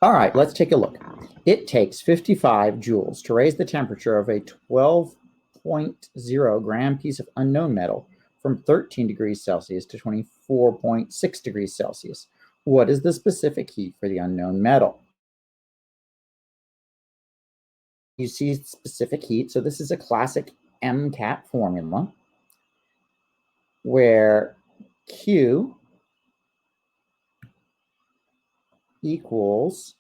All right, let's take a look. It takes 55 joules to raise the temperature of a 12.0 gram piece of unknown metal from 13 degrees Celsius to 24.6 degrees Celsius. What is the specific heat for the unknown metal? You see specific heat, so this is a classic MCAT formula where Q equals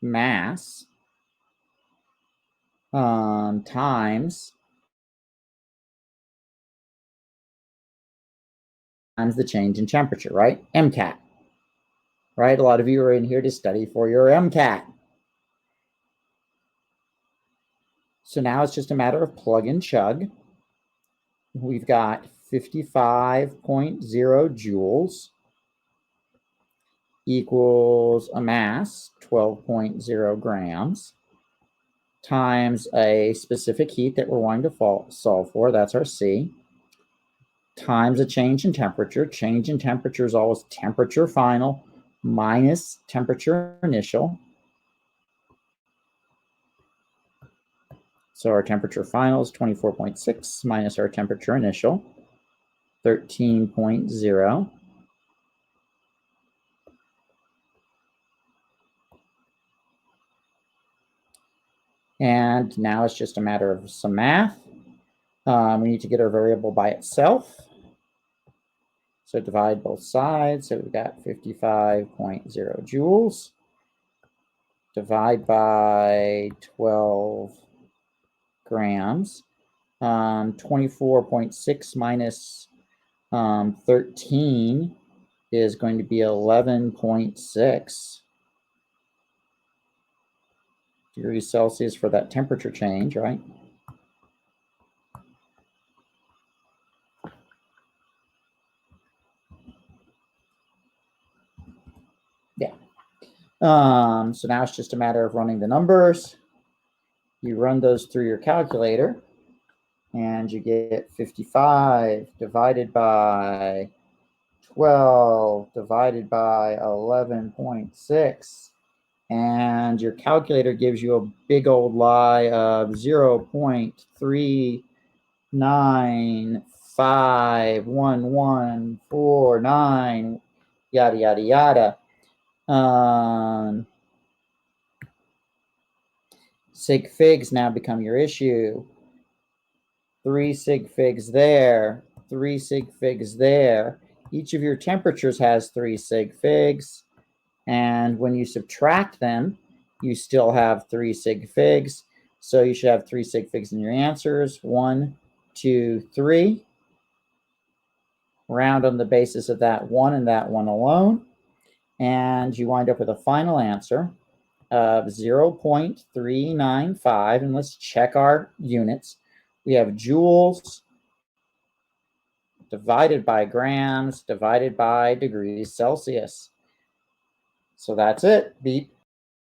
mass times the change in temperature, right? MCAT, right? A lot of you are in here to study for your MCAT. So now it's just a matter of plug and chug. We've got 55.0 joules equals a mass, 12.0 grams, times a specific heat that we're wanting to solve for, that's our C, times a change in temperature. Change in temperature is always temperature final minus temperature initial. So our temperature final is 24.6 minus our temperature initial, 13.0. And now it's just a matter of some math. We need to get our variable by itself. So divide both sides. So we've got 55.0 joules. Divide by 12 grams. 24.6 minus 13 is going to be 11.6 degrees Celsius for that temperature change, right? Yeah. So now it's just a matter of running the numbers. You run those through your calculator, and you get 55 divided by 12 divided by 11.6. And your calculator gives you a big old lie of 0.3951149, yada, yada, yada. Sig figs now become your issue. 3 sig figs there, 3 sig figs there. Each of your temperatures has 3 sig figs. And when you subtract them, you still have 3 sig figs. So you should have 3 sig figs in your answers. 1, 2, 3. Round on the basis of that one and that one alone. And you wind up with a final answer of 0.395. And let's check our units. We have joules divided by grams divided by degrees Celsius. So that's it. Beep.